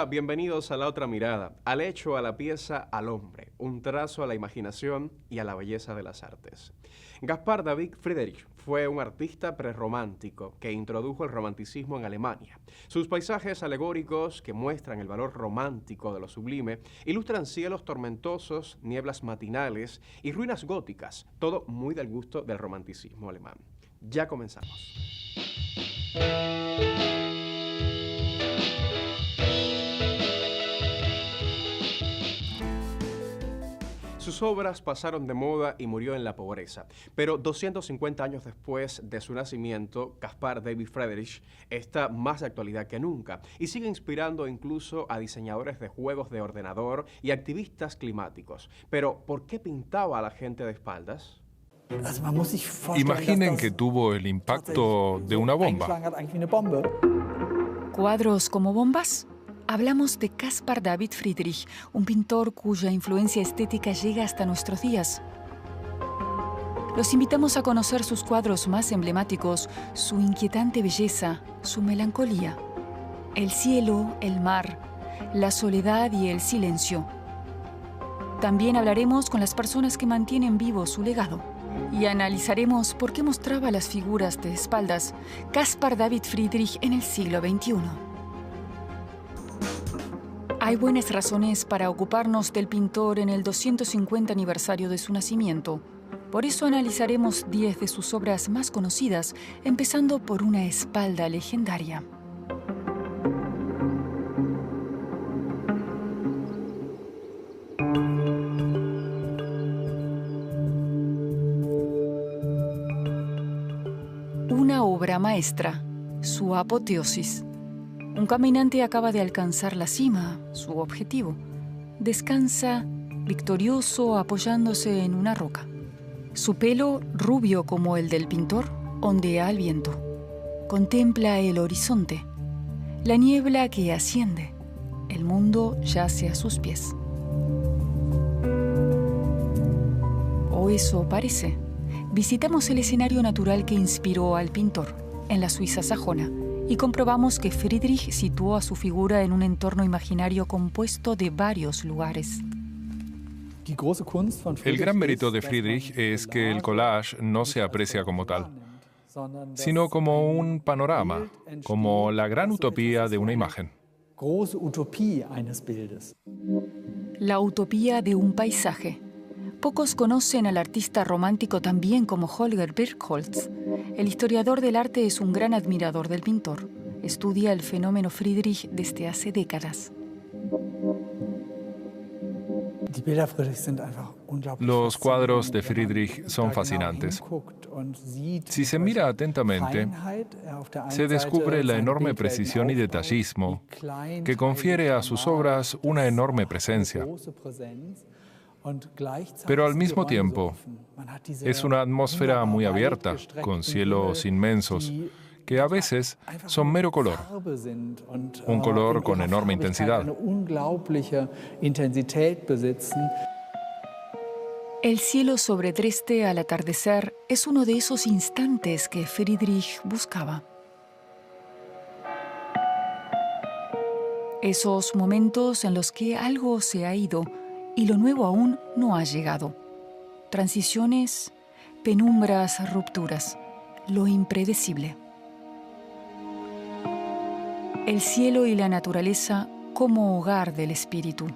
Hola, bienvenidos a La Otra Mirada, al hecho, a la pieza, al hombre, un trazo a la imaginación y a la belleza de las artes. Gaspar David Friedrich fue un artista prerromántico que introdujo el romanticismo en Alemania. Sus paisajes alegóricos, que muestran el valor romántico de lo sublime, ilustran cielos tormentosos, nieblas matinales y ruinas góticas, todo muy del gusto del romanticismo alemán. Ya comenzamos. Sus obras pasaron de moda y murió en la pobreza, pero 250 años después de su nacimiento, Gaspar David Friedrich está más de actualidad que nunca y sigue inspirando incluso a diseñadores de juegos de ordenador y activistas climáticos. Pero, ¿por qué pintaba a la gente de espaldas? Imaginen que tuvo el impacto de una bomba. ¿Cuadros como bombas? Hablamos de Caspar David Friedrich, un pintor cuya influencia estética llega hasta nuestros días. Los invitamos a conocer sus cuadros más emblemáticos, su inquietante belleza, su melancolía, el cielo, el mar, la soledad y el silencio. También hablaremos con las personas que mantienen vivo su legado y analizaremos por qué mostraba las figuras de espaldas Caspar David Friedrich en el siglo XXI. Hay buenas razones para ocuparnos del pintor en el 250 aniversario de su nacimiento. Por eso analizaremos 10 de sus obras más conocidas, empezando por una espalda legendaria. Una obra maestra, su apoteosis. Un caminante acaba de alcanzar la cima, su objetivo. Descansa victorioso apoyándose en una roca. Su pelo, rubio como el del pintor, ondea al viento. Contempla el horizonte, la niebla que asciende. El mundo yace a sus pies. O eso parece. Visitamos el escenario natural que inspiró al pintor, en la Suiza sajona, y comprobamos que Friedrich situó a su figura en un entorno imaginario compuesto de varios lugares. El gran mérito de Friedrich es que el collage no se aprecia como tal, sino como un panorama, como la gran utopía de una imagen. La utopía de un paisaje. Pocos conocen al artista romántico tan bien como Holger Birkholz. El historiador del arte es un gran admirador del pintor. Estudia el fenómeno Friedrich desde hace décadas. Los cuadros de Friedrich son fascinantes. Si se mira atentamente, se descubre la enorme precisión y detallismo que confiere a sus obras una enorme presencia. Pero al mismo tiempo, es una atmósfera muy abierta, con cielos inmensos, que a veces son mero color, un color con enorme intensidad. El cielo sobre Dresde al atardecer es uno de esos instantes que Friedrich buscaba. Esos momentos en los que algo se ha ido y lo nuevo aún no ha llegado. Transiciones, penumbras, rupturas, lo impredecible. El cielo y la naturaleza como hogar del espíritu.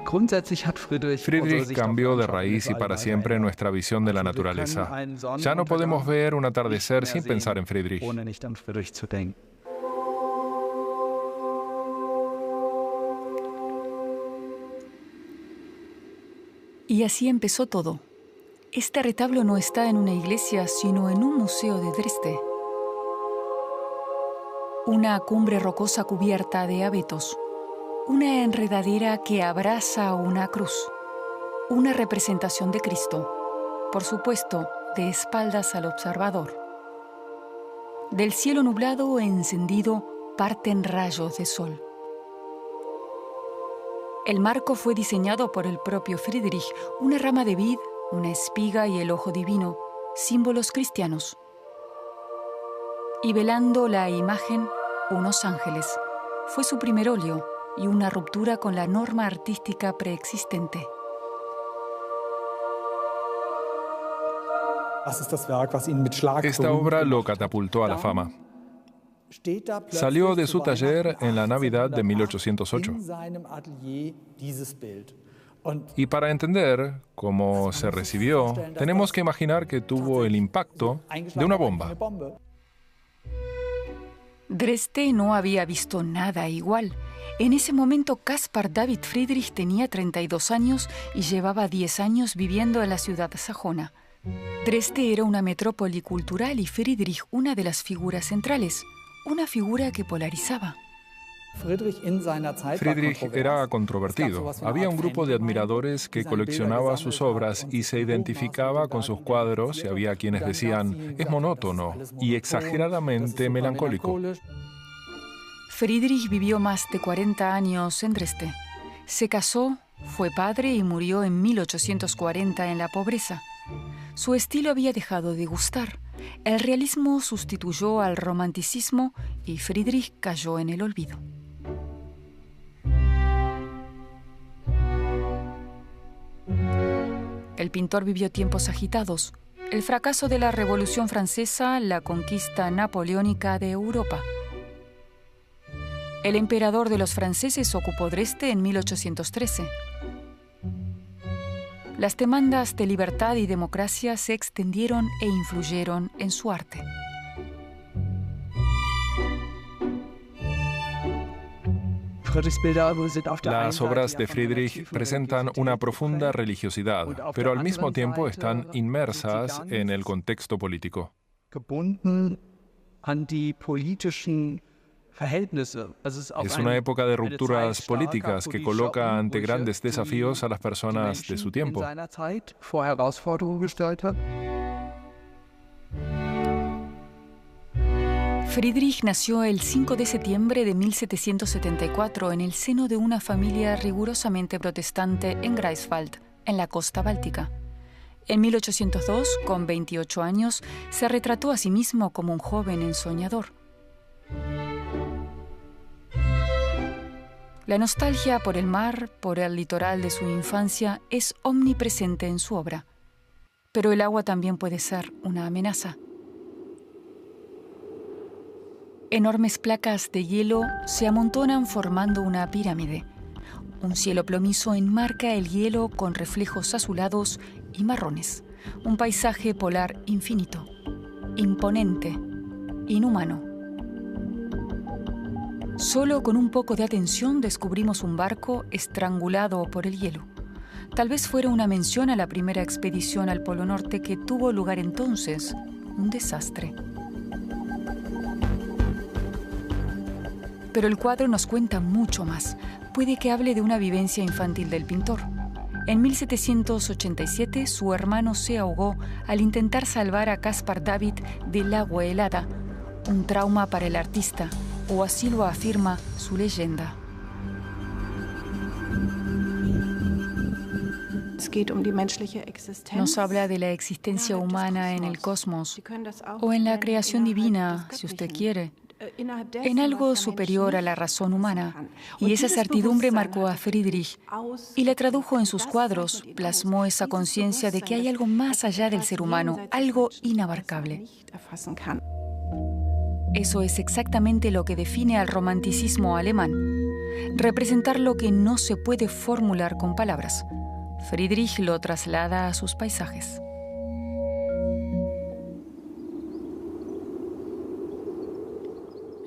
Friedrich cambió de raíz y para siempre nuestra visión de la naturaleza. Ya no podemos ver un atardecer sin pensar en Friedrich. Y así empezó todo. Este retablo no está en una iglesia, sino en un museo de Dresde. Una cumbre rocosa cubierta de abetos. Una enredadera que abraza una cruz. Una representación de Cristo. Por supuesto, de espaldas al observador. Del cielo nublado e encendido parten rayos de sol. El marco fue diseñado por el propio Friedrich, una rama de vid, una espiga y el ojo divino, símbolos cristianos. Y velando la imagen, unos ángeles. Fue su primer óleo y una ruptura con la norma artística preexistente. Esta obra lo catapultó a la fama. Salió de su taller en la Navidad de 1808. Y para entender cómo se recibió, tenemos que imaginar que tuvo el impacto de una bomba. Dresde no había visto nada igual. En ese momento, Caspar David Friedrich tenía 32 años y llevaba 10 años viviendo en la ciudad sajona. Dresde era una metrópoli cultural y Friedrich una de las figuras centrales, una figura que polarizaba. Friedrich era controvertido. Había un grupo de admiradores que coleccionaba sus obras y se identificaba con sus cuadros, y había quienes decían, es monótono y exageradamente melancólico. Friedrich vivió más de 40 años en Dresde. Se casó, fue padre y murió en 1840 en la pobreza. Su estilo había dejado de gustar. El realismo sustituyó al romanticismo y Friedrich cayó en el olvido. El pintor vivió tiempos agitados. El fracaso de la Revolución Francesa, la conquista napoleónica de Europa. El emperador de los franceses ocupó Dresde en 1813. Las demandas de libertad y democracia se extendieron e influyeron en su arte. Las obras de Friedrich presentan una profunda religiosidad, pero al mismo tiempo están inmersas en el contexto político. Es una época de rupturas políticas que coloca ante grandes desafíos a las personas de su tiempo. Friedrich nació el 5 de septiembre de 1774 en el seno de una familia rigurosamente protestante en Greifswald, en la costa báltica. En 1802, con 28 años, se retrató a sí mismo como un joven ensoñador. La nostalgia por el mar, por el litoral de su infancia, es omnipresente en su obra. Pero el agua también puede ser una amenaza. Enormes placas de hielo se amontonan formando una pirámide. Un cielo plomizo enmarca el hielo con reflejos azulados y marrones. Un paisaje polar infinito, imponente, inhumano. Solo con un poco de atención descubrimos un barco estrangulado por el hielo. Tal vez fuera una mención a la primera expedición al Polo Norte que tuvo lugar entonces, un desastre. Pero el cuadro nos cuenta mucho más. Puede que hable de una vivencia infantil del pintor. En 1787, su hermano se ahogó al intentar salvar a Caspar David del agua helada. Un trauma para el artista, o así lo afirma su leyenda. Nos habla de la existencia humana en el cosmos, o en la creación divina, si usted quiere, en algo superior a la razón humana. Y esa certidumbre marcó a Friedrich y la tradujo en sus cuadros, plasmó esa conciencia de que hay algo más allá del ser humano, algo inabarcable. Eso es exactamente lo que define al romanticismo alemán, representar lo que no se puede formular con palabras. Friedrich lo traslada a sus paisajes.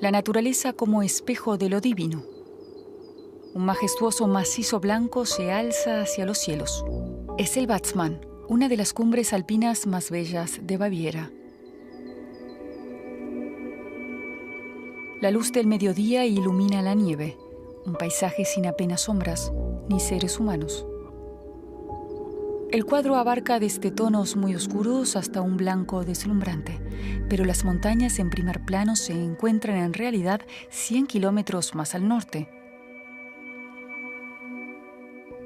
La naturaleza como espejo de lo divino. Un majestuoso macizo blanco se alza hacia los cielos. Es el Watzmann, una de las cumbres alpinas más bellas de Baviera. La luz del mediodía ilumina la nieve, un paisaje sin apenas sombras ni seres humanos. El cuadro abarca desde tonos muy oscuros hasta un blanco deslumbrante, pero las montañas en primer plano se encuentran en realidad 100 kilómetros más al norte.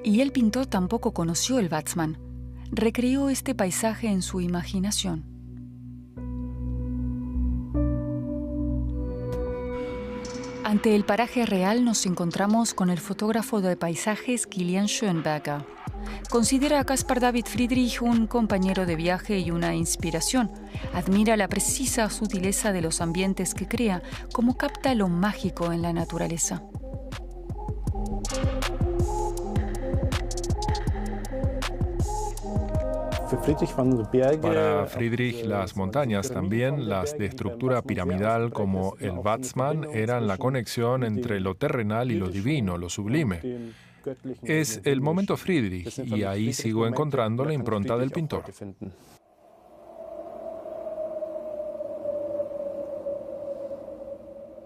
Y el pintor tampoco conoció el Watzmann, recreó este paisaje en su imaginación. Ante el paraje real nos encontramos con el fotógrafo de paisajes Kilian Schönberger. Considera a Caspar David Friedrich un compañero de viaje y una inspiración. Admira la precisa sutileza de los ambientes que crea, como capta lo mágico en la naturaleza. Para Friedrich, las montañas, también las de estructura piramidal como el Watzmann, eran la conexión entre lo terrenal y lo divino, lo sublime. Es el momento Friedrich, y ahí sigo encontrando la impronta del pintor.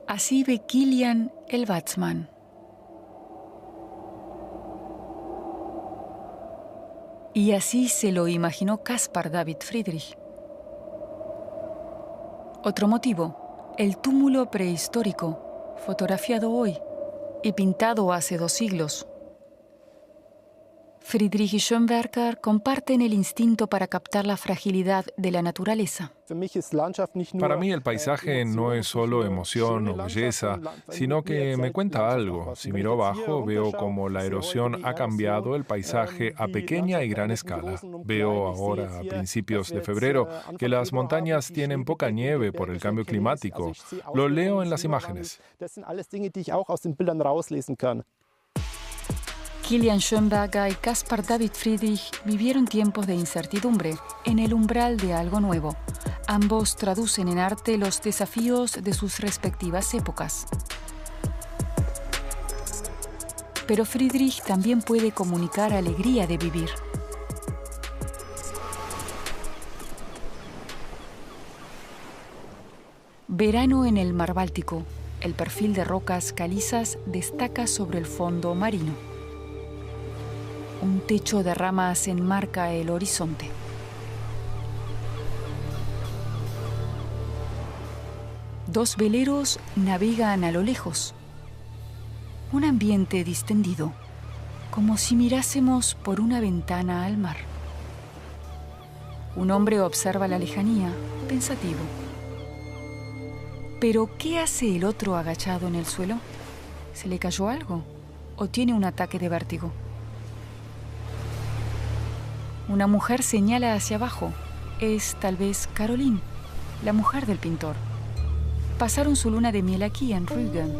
Así ve Kilian el Watzmann. Y así se lo imaginó Caspar David Friedrich. Otro motivo, el túmulo prehistórico, fotografiado hoy y pintado hace 2 siglos. Friedrich y Schönberger comparten el instinto para captar la fragilidad de la naturaleza. Para mí el paisaje no es solo emoción o belleza, sino que me cuenta algo. Si miro abajo, veo cómo la erosión ha cambiado el paisaje a pequeña y gran escala. Veo ahora, a principios de febrero, que las montañas tienen poca nieve por el cambio climático. Lo leo en las imágenes. Kilian Schönberger y Caspar David Friedrich vivieron tiempos de incertidumbre, en el umbral de algo nuevo. Ambos traducen en arte los desafíos de sus respectivas épocas. Pero Friedrich también puede comunicar alegría de vivir. Verano en el mar Báltico. El perfil de rocas calizas destaca sobre el fondo marino. Un techo de ramas enmarca el horizonte. Dos veleros navegan a lo lejos. Un ambiente distendido, como si mirásemos por una ventana al mar. Un hombre observa la lejanía, pensativo. ¿Pero qué hace el otro agachado en el suelo? ¿Se le cayó algo? ¿O tiene un ataque de vértigo? Una mujer señala hacia abajo. Es tal vez Caroline, la mujer del pintor. Pasaron su luna de miel aquí, en Rügen.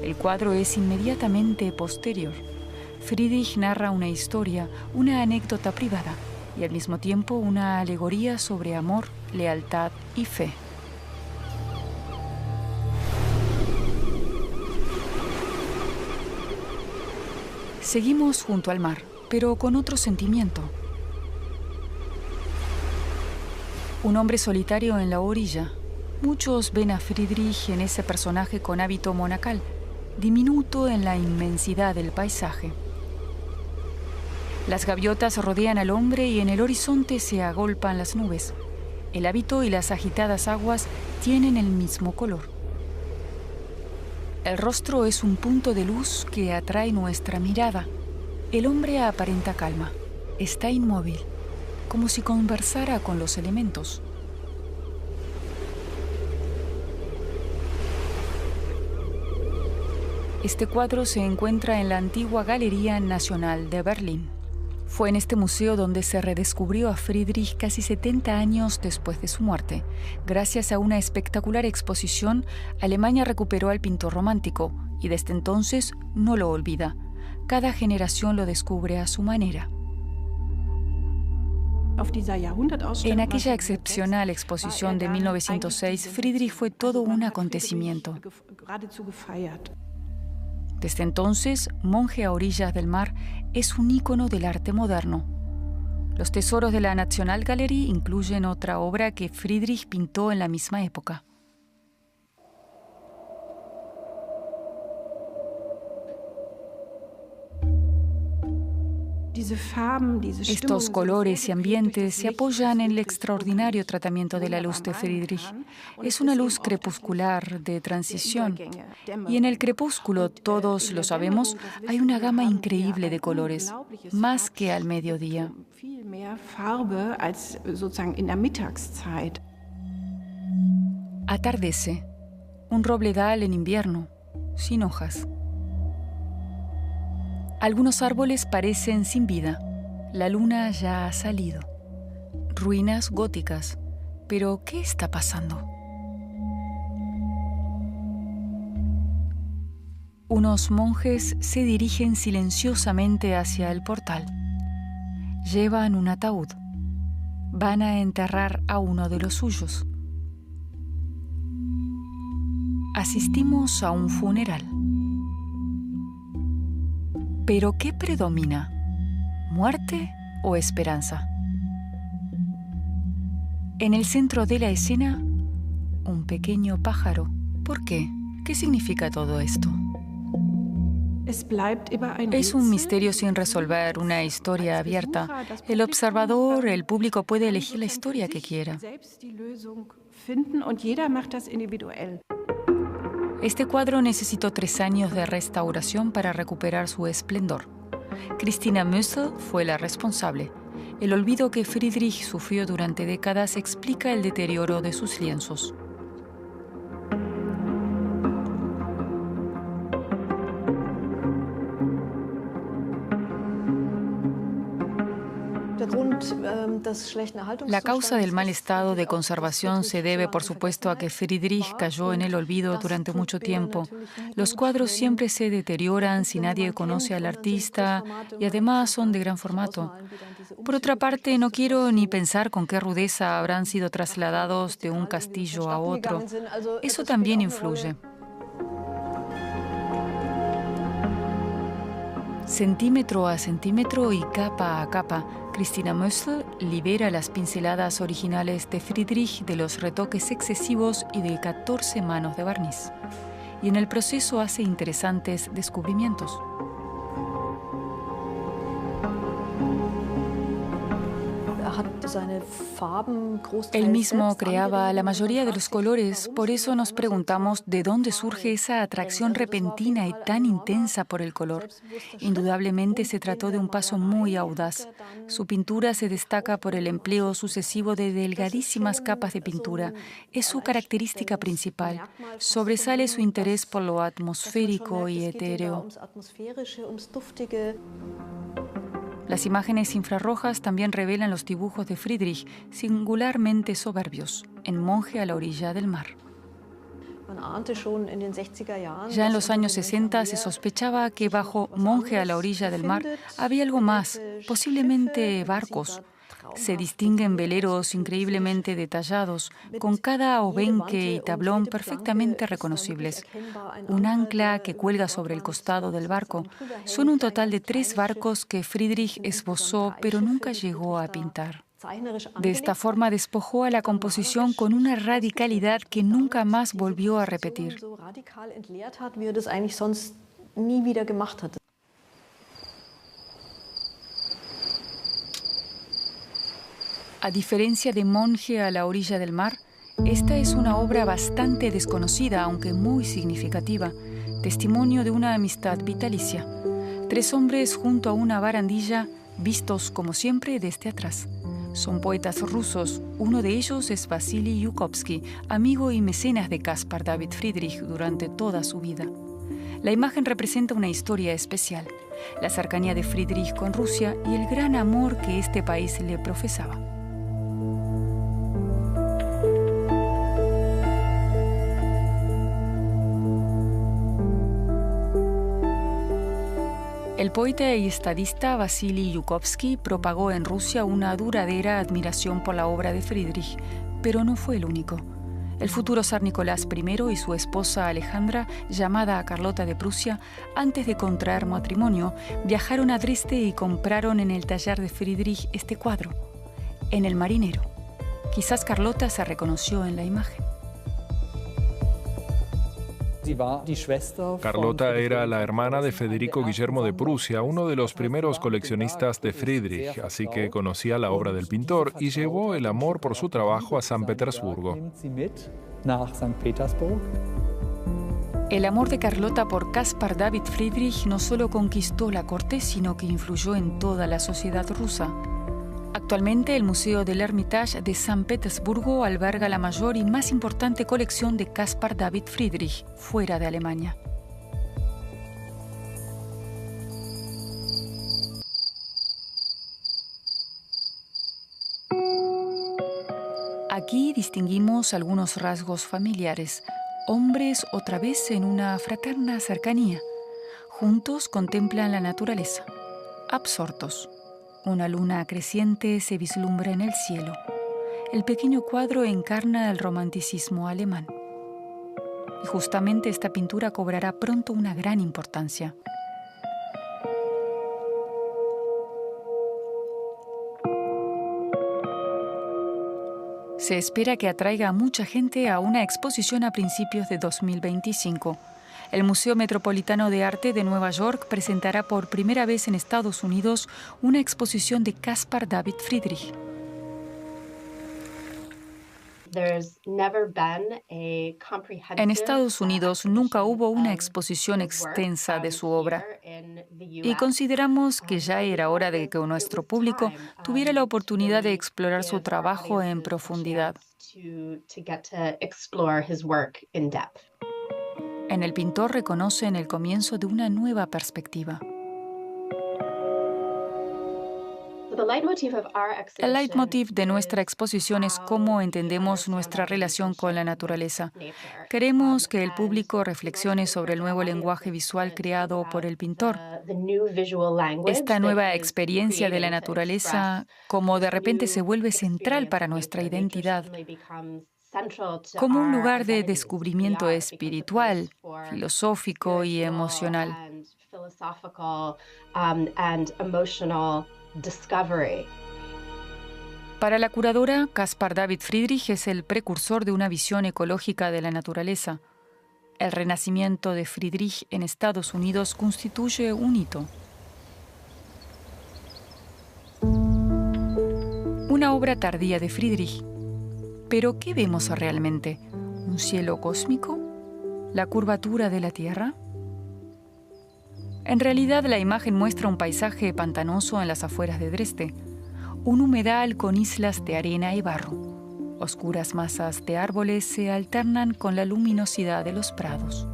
El cuadro es inmediatamente posterior. Friedrich narra una historia, una anécdota privada, y al mismo tiempo una alegoría sobre amor, lealtad y fe. Seguimos junto al mar, pero con otro sentimiento. Un hombre solitario en la orilla. Muchos ven a Friedrich en ese personaje con hábito monacal, diminuto en la inmensidad del paisaje. Las gaviotas rodean al hombre y en el horizonte se agolpan las nubes. El hábito y las agitadas aguas tienen el mismo color. El rostro es un punto de luz que atrae nuestra mirada. El hombre aparenta calma. Está inmóvil, como si conversara con los elementos. Este cuadro se encuentra en la antigua Galería Nacional de Berlín. Fue en este museo donde se redescubrió a Friedrich casi 70 años después de su muerte. Gracias a una espectacular exposición, Alemania recuperó al pintor romántico y desde entonces no lo olvida. Cada generación lo descubre a su manera. En aquella excepcional exposición de 1906, Friedrich fue todo un acontecimiento. Desde entonces, Monje a orillas del mar es un ícono del arte moderno. Los tesoros de la Nationalgalerie incluyen otra obra que Friedrich pintó en la misma época. Estos colores y ambientes se apoyan en el extraordinario tratamiento de la luz de Friedrich. Es una luz crepuscular de transición. Y en el crepúsculo, todos lo sabemos, hay una gama increíble de colores, más que al mediodía. Atardece. Un robledal en invierno. sin hojas. Algunos árboles parecen sin vida. La luna ya ha salido. Ruinas góticas. Pero, ¿qué está pasando? Unos monjes se dirigen silenciosamente hacia el portal. Llevan un ataúd. Van a enterrar a uno de los suyos. Asistimos a un funeral. ¿Pero qué predomina? ¿Muerte o esperanza? En el centro de la escena, un pequeño pájaro. ¿Por qué? ¿Qué significa todo esto? Es un misterio sin resolver, una historia abierta. El observador, el público puede elegir la historia que quiera. Este cuadro necesitó 3 años de restauración para recuperar su esplendor. Christina Müssel fue la responsable. El olvido que Friedrich sufrió durante décadas explica el deterioro de sus lienzos. La causa del mal estado de conservación se debe, por supuesto, a que Friedrich cayó en el olvido durante mucho tiempo. Los cuadros siempre se deterioran si nadie conoce al artista y además son de gran formato. Por otra parte, no quiero ni pensar con qué rudeza habrán sido trasladados de un castillo a otro. Eso también influye. Centímetro a centímetro y capa a capa, Christina Müssel libera las pinceladas originales de Friedrich de los retoques excesivos y de 14 manos de barniz. Y en el proceso hace interesantes descubrimientos. Él mismo creaba la mayoría de los colores, por eso nos preguntamos de dónde surge esa atracción repentina y tan intensa por el color. Indudablemente se trató de un paso muy audaz. Su pintura se destaca por el empleo sucesivo de delgadísimas capas de pintura. Es su característica principal. Sobresale su interés por lo atmosférico y etéreo. Las imágenes infrarrojas también revelan los dibujos de Friedrich, singularmente soberbios, en Monje a la orilla del mar. Ya en los años 60 se sospechaba que bajo Monje a la orilla del mar había algo más, posiblemente barcos. Se distinguen veleros increíblemente detallados, con cada obenque y tablón perfectamente reconocibles. Un ancla que cuelga sobre el costado del barco. Son un total de 3 barcos que Friedrich esbozó, pero nunca llegó a pintar. De esta forma despojó a la composición con una radicalidad que nunca más volvió a repetir. A diferencia de Monje a la orilla del mar, esta es una obra bastante desconocida, aunque muy significativa, testimonio de una amistad vitalicia. 3 hombres junto a una barandilla, vistos como siempre desde atrás. Son poetas rusos. Uno de ellos es Vasily Yukovsky, amigo y mecenas de Caspar David Friedrich durante toda su vida. La imagen representa una historia especial, la cercanía de Friedrich con Rusia y el gran amor que este país le profesaba. El poeta y estadista Vasily Yukovsky propagó en Rusia una duradera admiración por la obra de Friedrich, pero no fue el único. El futuro zar Nicolás I y su esposa Alejandra, llamada Carlota de Prusia, antes de contraer matrimonio, viajaron a Dresde y compraron en el taller de Friedrich este cuadro, En el marinero. Quizás Carlota se reconoció en la imagen. Carlota era la hermana de Federico Guillermo de Prusia, uno de los primeros coleccionistas de Friedrich, así que conocía la obra del pintor y llevó el amor por su trabajo a San Petersburgo. El amor de Carlota por Caspar David Friedrich no solo conquistó la corte, sino que influyó en toda la sociedad rusa. Actualmente, el Museo del Hermitage de San Petersburgo alberga la mayor y más importante colección de Caspar David Friedrich fuera de Alemania. Aquí distinguimos algunos rasgos familiares. Hombres otra vez en una fraterna cercanía. Juntos contemplan la naturaleza. Absortos. Una luna creciente se vislumbra en el cielo. El pequeño cuadro encarna el romanticismo alemán. Y justamente esta pintura cobrará pronto una gran importancia. Se espera que atraiga a mucha gente a una exposición a principios de 2025. El Museo Metropolitano de Arte de Nueva York presentará por primera vez en Estados Unidos una exposición de Caspar David Friedrich. En Estados Unidos nunca hubo una exposición extensa de su obra y consideramos que ya era hora de que nuestro público tuviera la oportunidad de explorar su trabajo en profundidad. En el pintor reconocen el comienzo de una nueva perspectiva. El leitmotiv de nuestra exposición es cómo entendemos nuestra relación con la naturaleza. Queremos que el público reflexione sobre el nuevo lenguaje visual creado por el pintor. Esta nueva experiencia de la naturaleza, como de repente se vuelve central para nuestra identidad, como un lugar de descubrimiento espiritual, filosófico y emocional. Para la curadora, Caspar David Friedrich es el precursor de una visión ecológica de la naturaleza. El renacimiento de Friedrich en Estados Unidos constituye un hito. Una obra tardía de Friedrich. ¿Pero qué vemos realmente? ¿Un cielo cósmico? ¿La curvatura de la Tierra? En realidad, la imagen muestra un paisaje pantanoso en las afueras de Dresde, un humedal con islas de arena y barro. Oscuras masas de árboles se alternan con la luminosidad de los prados.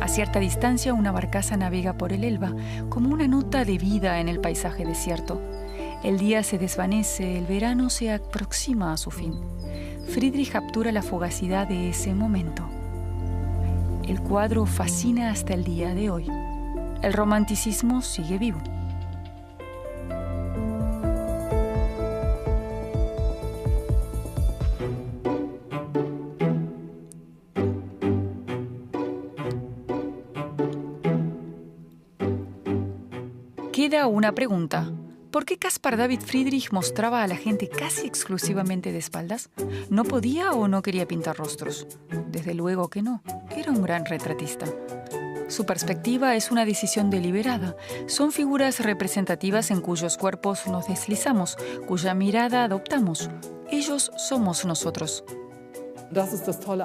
A cierta distancia, una barcaza navega por el Elba, como una nota de vida en el paisaje desierto. El día se desvanece, el verano se aproxima a su fin. Friedrich captura la fugacidad de ese momento. El cuadro fascina hasta el día de hoy. El romanticismo sigue vivo. Queda una pregunta. ¿Por qué Caspar David Friedrich mostraba a la gente casi exclusivamente de espaldas? ¿No podía o no quería pintar rostros? Desde luego que no. Era un gran retratista. Su perspectiva es una decisión deliberada. Son figuras representativas en cuyos cuerpos nos deslizamos, cuya mirada adoptamos. Ellos somos nosotros.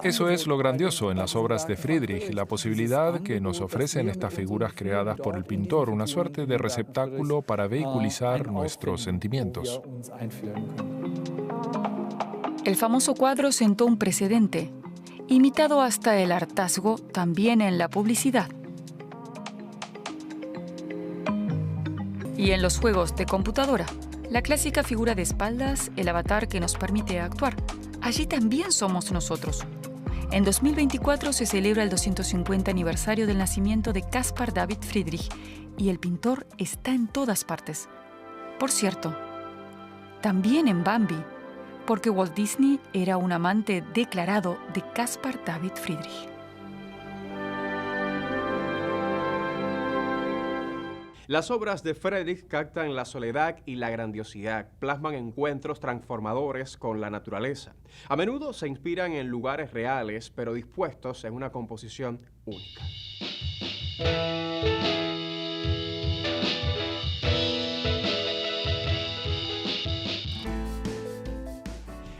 Eso es lo grandioso en las obras de Friedrich, la posibilidad que nos ofrecen estas figuras creadas por el pintor, una suerte de receptáculo para vehiculizar nuestros sentimientos. El famoso cuadro sentó un precedente, imitado hasta el hartazgo también en la publicidad. Y en los juegos de computadora, la clásica figura de espaldas, el avatar que nos permite actuar. Allí también somos nosotros. En 2024 se celebra el 250 aniversario del nacimiento de Caspar David Friedrich y el pintor está en todas partes. Por cierto, también en Bambi, porque Walt Disney era un amante declarado de Caspar David Friedrich. Las obras de Friedrich captan la soledad y la grandiosidad, plasman encuentros transformadores con la naturaleza. A menudo se inspiran en lugares reales, pero dispuestos en una composición única.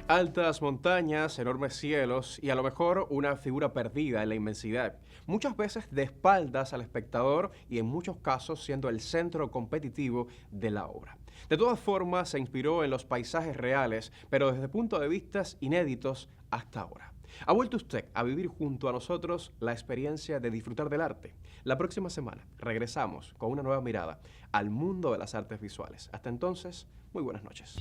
Altas montañas, enormes cielos y a lo mejor una figura perdida en la inmensidad, muchas veces de espaldas al espectador y en muchos casos siendo el centro competitivo de la obra. De todas formas, se inspiró en los paisajes reales, pero desde puntos de vista inéditos hasta ahora. ¿Ha vuelto usted a vivir junto a nosotros la experiencia de disfrutar del arte? La próxima semana regresamos con una nueva mirada al mundo de las artes visuales. Hasta entonces, muy buenas noches.